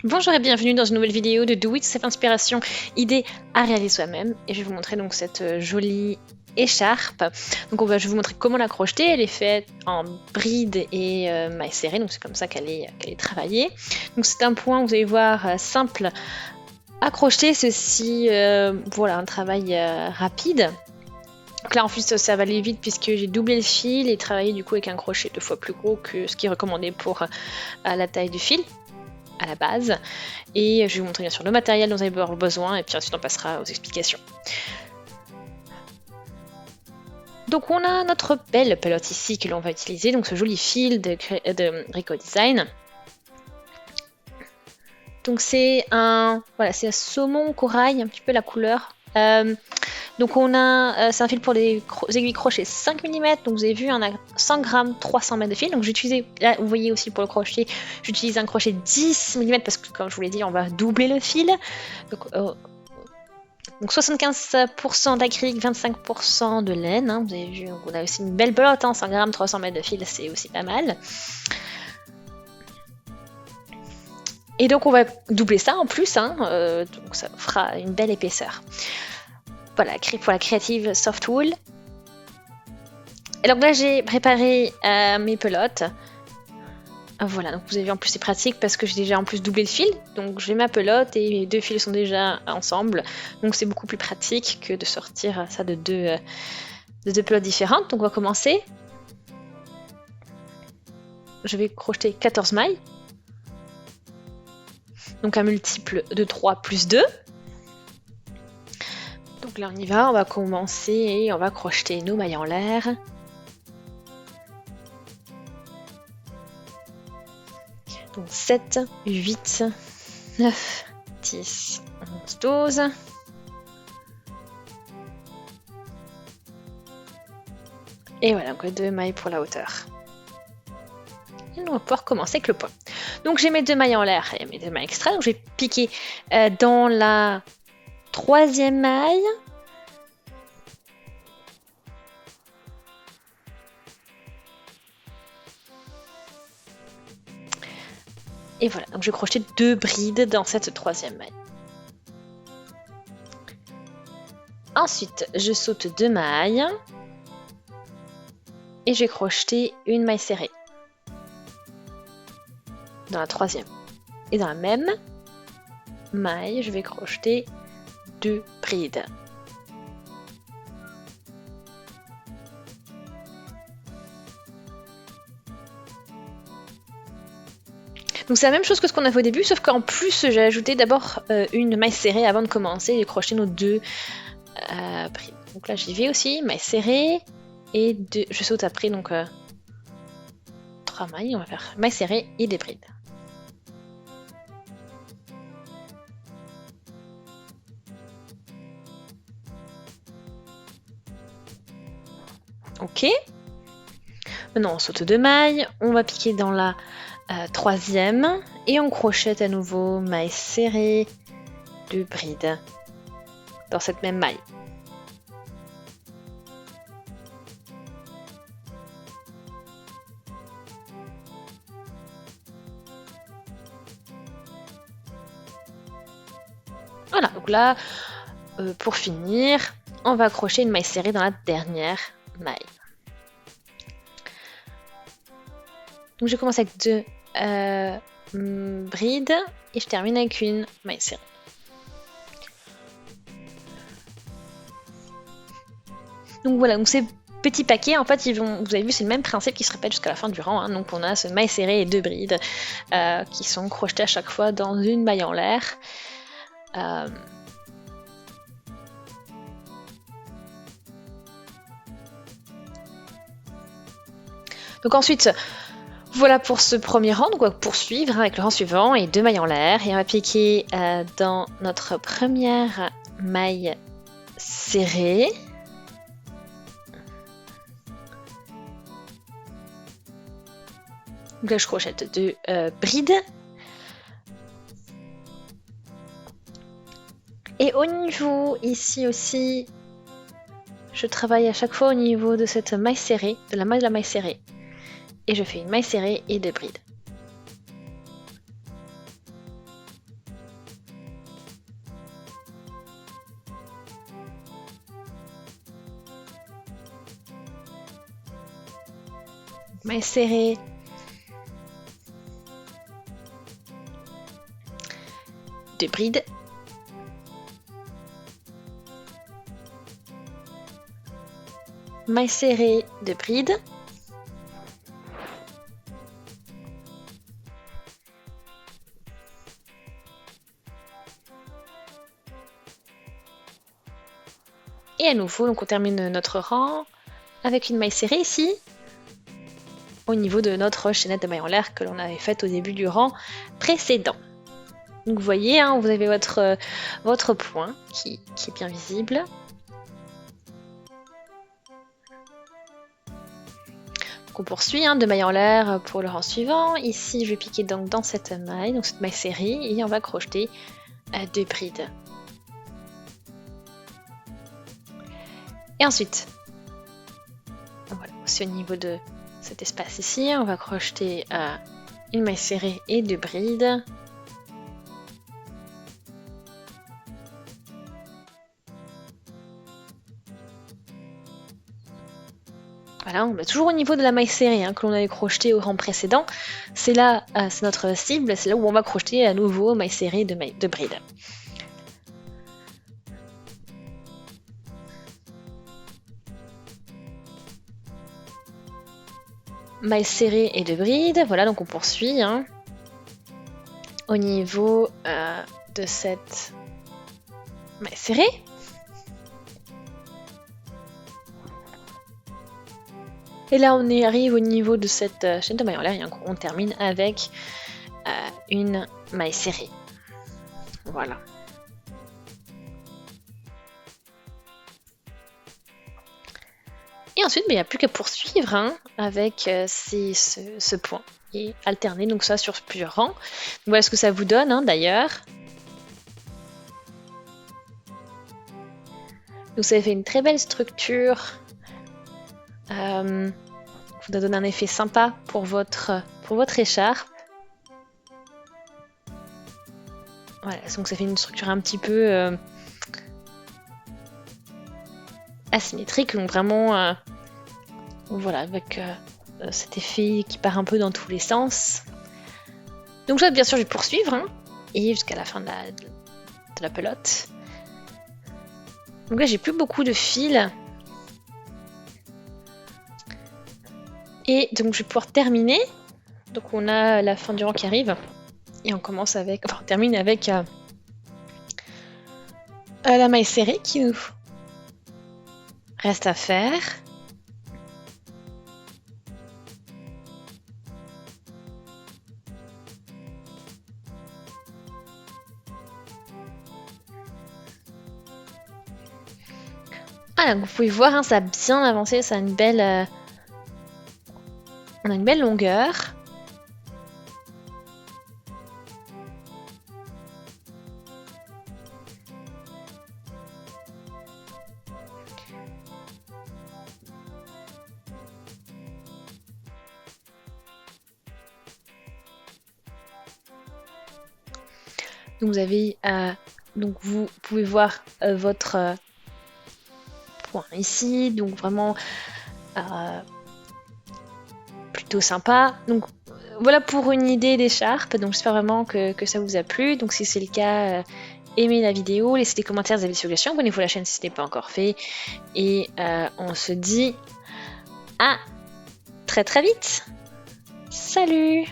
Bonjour et bienvenue dans une nouvelle vidéo de Do It Self Inspiration, idée à réaliser soi-même. Et je vais vous montrer donc cette jolie écharpe. Donc je vais vous montrer comment la crocheter. Elle est faite en bride et maille serrée, donc c'est comme ça qu'elle est travaillée. Donc c'est un point, vous allez voir, simple à crocheter. Ceci, voilà, un travail rapide. Donc là en plus ça va aller vite puisque j'ai doublé le fil et travaillé du coup avec un crochet 2 fois plus gros que ce qui est recommandé pour la taille du fil à la base. Et je vais vous montrer bien sûr le matériel dont vous allez avoir besoin et puis ensuite on passera aux explications. Donc on a notre belle pelote ici que l'on va utiliser, donc ce joli fil de Rico Design. Donc c'est un saumon corail, un petit peu la couleur. Donc on a, c'est un fil pour les aiguilles crochet 5 mm, donc vous avez vu on a 100 grammes, 300 mètres de fil. Donc j'ai utilisé, là vous voyez aussi pour le crochet, j'utilise un crochet 10 mm parce que comme je vous l'ai dit on va doubler le fil. Donc 75% d'acrylique, 25% de laine, hein, vous avez vu, on a aussi une belle pelote, hein, 100 grammes, 300 mètres de fil, c'est aussi pas mal. Et donc on va doubler ça en plus, hein, donc ça fera une belle épaisseur. Voilà, pour la Creative Soft Wool. Et donc là j'ai préparé mes pelotes. Voilà, donc vous avez vu en plus c'est pratique parce que j'ai déjà en plus doublé le fil. Donc j'ai ma pelote et les deux fils sont déjà ensemble. Donc c'est beaucoup plus pratique que de sortir ça de deux pelotes différentes. Donc on va commencer. Je vais crocheter 14 mailles. Donc un multiple de 3 plus 2. Donc là on y va, on va commencer et on va crocheter nos mailles en l'air. Donc 7, 8, 9, 10, 11, 12. Et voilà, donc 2 mailles pour la hauteur. Et on va pouvoir commencer avec le point. Donc j'ai mes 2 mailles en l'air et mes 2 mailles extra. Donc je vais piquer dans la 3e maille. Et voilà, donc je vais crocheter 2 brides dans cette 3e maille. Ensuite, je saute 2 mailles. Et je vais crocheter une maille serrée. Dans la 3e. Et dans la même maille, je vais crocheter 2 brides. Donc c'est la même chose que ce qu'on a fait au début, sauf qu'en plus j'ai ajouté d'abord une maille serrée avant de commencer et crocheter nos 2 brides. Donc là j'y vais aussi, maille serrée et je saute après donc 3 mailles, on va faire maille serrée et des brides. Ok. Maintenant on saute 2 mailles, on va piquer dans la 3e et on crochette à nouveau maille serrée, 2 brides dans cette même maille. Voilà, donc là, pour finir, on va accrocher une maille serrée dans la dernière maille. Donc je commence avec 2 brides et je termine avec une maille serrée. Donc voilà, donc ces petits paquets, en fait, vous avez vu, c'est le même principe qui se répète jusqu'à la fin du rang. Hein. Donc on a ce maille serrée et 2 brides qui sont crochetées à chaque fois dans une maille en l'air. Donc ensuite, voilà pour ce premier rang, donc on va poursuivre avec le rang suivant et 2 mailles en l'air et on va piquer dans notre première maille serrée. Donc là je crochette 2 brides. Et au niveau ici aussi, je travaille à chaque fois au niveau de cette maille serrée, de la maille serrée. Et je fais une maille serrée et 2 brides. mailles serrées, de bride, mailles serrées de bride, et à nouveau, donc on termine notre rang avec une maille serrée ici, au niveau de notre chaînette de mailles en l'air que l'on avait faite au début du rang précédent. Donc vous voyez, hein, vous avez votre point qui est bien visible. Donc on poursuit, hein, de mailles en l'air pour le rang suivant. Ici, je vais piquer donc dans cette maille serrée, et on va crocheter 2 brides. Et ensuite, voilà, aussi au niveau de cet espace ici, on va crocheter une maille serrée et 2 brides. Voilà, on est toujours au niveau de la maille serrée, hein, que l'on avait crocheté au rang précédent. C'est là, c'est notre cible, c'est là où on va crocheter à nouveau maille serrée de bride. Maille serrée et de bride, voilà, donc on poursuit, hein, au niveau de cette maille serrée. Et là, on arrive au niveau de cette chaîne de mailles en l'air, et on termine avec une maille serrée. Voilà. Et ensuite, il n'y a plus qu'à poursuivre, hein, avec ce point et alterner donc ça sur plusieurs rangs. Donc, voilà ce que ça vous donne, hein, d'ailleurs. Donc ça fait une très belle structure. Ça donne un effet sympa pour votre écharpe. Voilà, donc ça fait une structure un petit peu asymétrique, donc vraiment voilà, avec cet effet qui part un peu dans tous les sens. Donc ça, bien sûr, je vais poursuivre, hein, et jusqu'à la fin de la pelote. Donc là, j'ai plus beaucoup de fils. Et donc je vais pouvoir terminer. Donc on a la fin du rang qui arrive. Et on commence avec. Enfin, on termine avec la maille serrée qui nous reste à faire. Ah, donc vous pouvez voir, hein, ça a bien avancé, ça a une belle. On a une belle longueur. Donc vous avez, donc vous pouvez voir votre point ici, donc vraiment plutôt sympa. Donc voilà pour une idée d'écharpe. Donc j'espère vraiment que ça vous a plu. Donc si c'est le cas, aimez la vidéo, laissez des commentaires, des avis sur la chaîne, abonnez-vous à la chaîne si ce n'est pas encore fait. Et on se dit à très très vite. Salut!